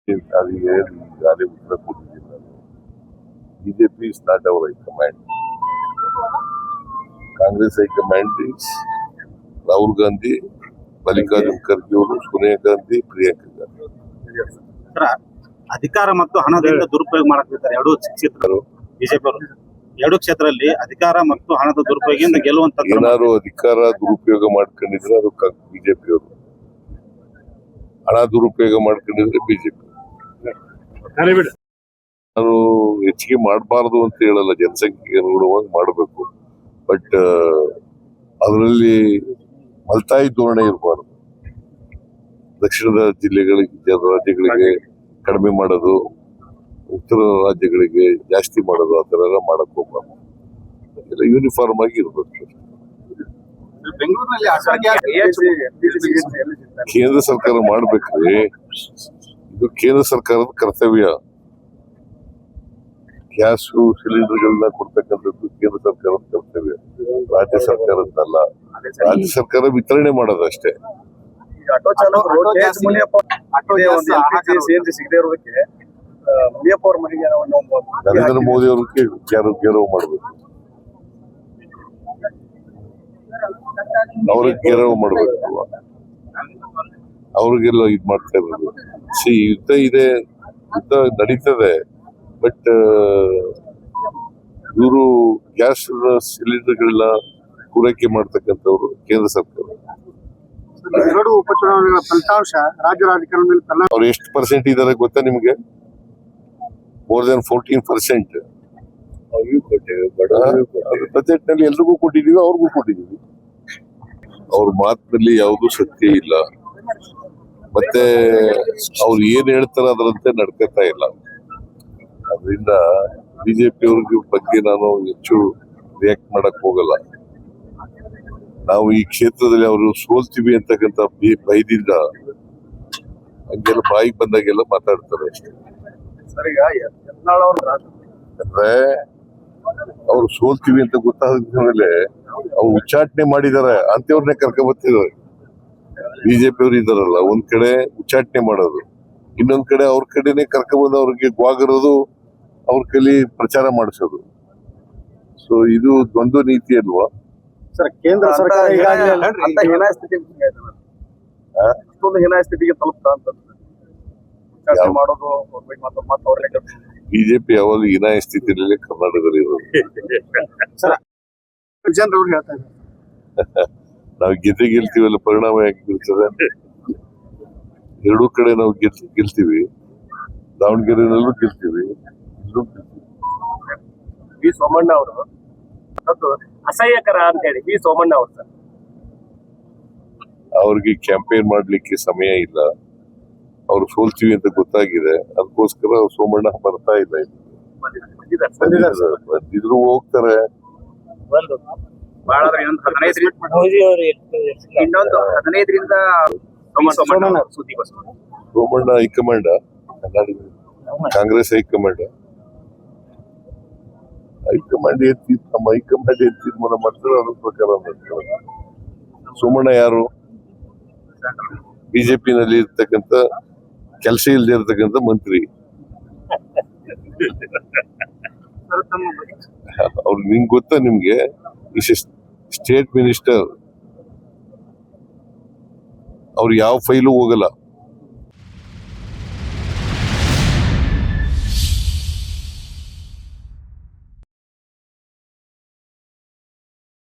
ಅದಕ್ಕೆ ಈಗಾಗಲೇ ಉತ್ತರ ಕೊಟ್ಟಿದ್ದೀನಿ ನಾನು. BJP is not hour high command. Congress high command is Rahul Gandhi, Mallikarjun Kharge ಅವರು, ಸೋನಿಯಾ ಗಾಂಧಿ, ಪ್ರಿಯಾಂಕಾ ಗಾಂಧಿ. ಅಧಿಕಾರ ಮತ್ತು ಹಣದಿಂದ ದುರುಪಯೋಗ ಮಾಡಕ್ತಿದ್ದಾರೆ ಎರಡು ಕ್ಷೇತ್ರಗಳು. ಬಿಜೆಪಿ ಅವರು ಎರಡು ಕ್ಷೇತ್ರದಲ್ಲಿ ಅಧಿಕಾರ ಮತ್ತು ಹಣದ ದುರುಪಯೋಗದಿಂದ ಗೆಲ್ಲುವಂತ ಏನಾದ್ರು ಅಧಿಕಾರ ದುರುಪಯೋಗ ಮಾಡ್ಕೊಂಡಿದ್ರೆ ಅದು ಬಿಜೆಪಿ ಅವರು, ಹಣ ದುರುಪಯೋಗ ಮಾಡ್ಕೊಂಡಿದ್ರೆ ಬಿಜೆಪಿ. ನಾನು ಹೆಚ್ಚಿಗೆ ಮಾಡಬಾರ್ದು ಅಂತ ಹೇಳಲ್ಲ, ಜನಸಂಖ್ಯೆಗೆ ಅನುಗುಣವಾಗಿ ಮಾಡಬೇಕು. ಬಟ್ ಅದರಲ್ಲಿ ಮಲ್ತಾಯಿ ಧೋರಣೆ ಇರಬಾರ್ದು. ದಕ್ಷಿಣದ ರಾಜ್ಯಗಳಿಗೆ ಕಡಿಮೆ ಮಾಡೋದು, ಉತ್ತರ ರಾಜ್ಯಗಳಿಗೆ ಜಾಸ್ತಿ ಮಾಡೋದು, ಆ ತರ ಎಲ್ಲ ಮಾಡಕ್ ಹೋಗ್ಬಾರ್ದು. ಎಲ್ಲ ಯೂನಿಫಾರ್ಮ್ ಆಗಿ ಇರ್ಬೇಕು. ಕೇಂದ್ರ ಸರ್ಕಾರ ಮಾಡ್ಬೇಕ್ರಿ, ಇದು ಕೇಂದ್ರ ಸರ್ಕಾರದ ಕರ್ತವ್ಯ. ಗ್ಯಾಸ್ ಸಿಲಿಂಡರ್ಗಳನ್ನ ಕೊಡ್ತಕ್ಕಂಥದ್ದು ಕೇಂದ್ರ ಸರ್ಕಾರದ ಕರ್ತವ್ಯ, ರಾಜ್ಯ ಸರ್ಕಾರದ್ದಲ್ಲ. ರಾಜ್ಯ ಸರ್ಕಾರ ವಿತರಣೆ ಮಾಡೋದು ಅಷ್ಟೇ. ನರೇಂದ್ರ ಮೋದಿ ಅವ್ರಿಗೆ ಗೆರವು ಮಾಡ್ಬೇಕು, ಅವ್ರಿಗೆ ಗೆರವು ಮಾಡ್ಬೇಕಲ್ವಾ? ಅವ್ರಿಗೆಲ್ಲ ಇದ್ ಮಾಡ್ತಾ ಇರೋದು. ಯುದ್ಧ ಇದೆ, ಯುದ್ಧ ನಡೀತದೆ. ಬಟ್ ಇವರು ಗ್ಯಾಸ್ ಸಿಲಿಂಡರ್ಗಳನ್ನ ಪೂರೈಕೆ ಮಾಡ್ತಕ್ಕಂಥವ್ರು ಕೇಂದ್ರ ಸರ್ಕಾರ. ಎರಡು ಉಪಚುನಾವಣೆಗಳ ಫಲಿತಾಂಶ ರಾಜ್ಯ ರಾಜಕಾರಣದಲ್ಲಿ ಅವ್ರು ಎಷ್ಟು ಪರ್ಸೆಂಟ್ ಇದಾರೆ ಗೊತ್ತಾ ನಿಮ್ಗೆ? More than 14%. ಬಜೆಟ್ ನಲ್ಲಿ ಎಲ್ರಿಗೂ ಕೊಟ್ಟಿದೀವಿ, ಅವ್ರಿಗೂ ಕೊಟ್ಟಿದೀವಿ. ಅವ್ರ ಮಾತಿನಲ್ಲಿ ಯಾವುದೂ ಸತ್ಯ ಇಲ್ಲ, ಮತ್ತೆ ಅವ್ರು ಏನ್ ಹೇಳ್ತಾರ ಅದರಂತೆ ನಡ್ಕೊತಾ ಇಲ್ಲ. ಅದರಿಂದ ಬಿಜೆಪಿ ಅವ್ರಿಗೆ ಬಗ್ಗೆ ನಾನು ಹೆಚ್ಚು ರಿಯಾಕ್ಟ್ ಮಾಡಕ್ ಹೋಗಲ್ಲ. ನಾವು ಈ ಕ್ಷೇತ್ರದಲ್ಲಿ ಅವರು ಸೋಲ್ತೀವಿ ಅಂತಕ್ಕಂಥ ಭಯದಿಂದ ಹಂಗೆಲ್ಲ ಬಾಯಿಗೆ ಬಂದಾಗೆಲ್ಲ ಮಾತಾಡ್ತಾರೆ ಅಷ್ಟೇ. ಅಂದ್ರೆ ಅವ್ರು ಸೋಲ್ತೀವಿ ಅಂತ ಗೊತ್ತಾದ ಮೇಲೆ ಅವ್ರು ಉಚ್ಚಾಟನೆ ಮಾಡಿದಾರೆ ಅಂತವ್ರನ್ನೇ ಕರ್ಕೊಂಡ್ ಬರ್ತಿದ್ದಾರೆ. ಬಿಜೆಪಿ ಅವ್ರು ಇದಾರಲ್ಲ, ಒಂದ್ ಕಡೆ ಉಚ್ಚಾಟನೆ ಮಾಡೋದು, ಇನ್ನೊಂದ್ ಕಡೆ ಅವ್ರ ಕಡೆನೆ ಕರ್ಕೊಂಡ್ಬಂದು ಅವ್ರಿಗೆ ಗ್ವಾಗರೋದು, ಅವ್ರ ಕೈಲಿ ಪ್ರಚಾರ ಮಾಡಿಸೋದು. ಸೊ ಇದು ದ್ವಂದ್ವ ನೀತಿ ಅಲ್ವಾ? ಸರ್, ಕೇಂದ್ರ ಸರ್ಕಾರ ಹೀನಾಯ ಸ್ಥಿತಿಗೆ ತಲುಪ್ತಾ ಅಂತ ಮಾಡೋದು. ಬಿಜೆಪಿ ಯಾವಾಗ ಹೀನಾಯ ಸ್ಥಿತಿಯಲ್ಲಿ ಕರ್ನಾಟಕದಲ್ಲಿ ಇರೋದು. ಜನರು ಹೇಳ್ತಾ ಇದ್ದಾರೆ ನಾವು ಗೆಲ್ತೀವಲ್ಲ, ಪರಿಣಾಮ ಯಾಕೆ ಬೀಳ್ತದೆ? ಎರಡೂ ಕಡೆ ನಾವು ಗೆಲ್ತೀವಿ. ದಾವಣಗೆರೆನಲ್ಲೂ ಗೆಲ್ತೀವಿ, ಇಲ್ಲೂ ಗೆಲ್ತೀವಿ. ವಿ ಸೋಮಣ್ಣ ಅವರು ಅಸಹ್ಯಕರ ಅಂತ ಹೇಳಿ ವಿ ಸೋಮಣ್ಣ ಅವರು ಸರ್, ಅವ್ರಿಗೆ ಕ್ಯಾಂಪೇನ್ ಮಾಡ್ಲಿಕ್ಕೆ ಸಮಯ ಇಲ್ಲ. ಅವ್ರು ಸೋಲ್ತೀವಿ ಅಂತ ಗೊತ್ತಾಗಿದೆ, ಅದಕ್ಕೋಸ್ಕರ ಸೋಮಣ್ಣ ಬರ್ತಾ ಇಲ್ಲ. ಬಂದಿದ್ರು ಹೋಗ್ತಾರೆ. ಇನ್ನೊಂದು 15ರಿಂದ ಸೋಮಣ್ಣ ಹೈಕಮಾಂಡ್, ಕಾಂಗ್ರೆಸ್ ಹೈಕಮಾಂಡ್ ನಮ್ಮ ಹೈಕಮಾಂಡ್ ಏನ್ ತೀರ್ಮಾನ ಮಾಡ್ತಾರೆ ಅದ್ರ ಪ್ರಕಾರ ನಡ್ತಾರೆ. ಸೋಮಣ್ಣ ಯಾರು? ಬಿಜೆಪಿನಲ್ಲಿ ಇರ್ತಕ್ಕಂಥ ಕೆಲಸ ಇಲ್ಲದೆ ಇರ್ತಕ್ಕಂಥ ಮಂತ್ರಿ. ಅವ್ರು ನಿಂಗೆ ಗೊತ್ತಾ? ನಿಮ್ಗೆ ಸ್ಟೇಟ್ ಮಿನಿಸ್ಟರ್, ಅವ್ರು ಯಾವ ಫೈಲು ಹೋಗಲ್ಲ.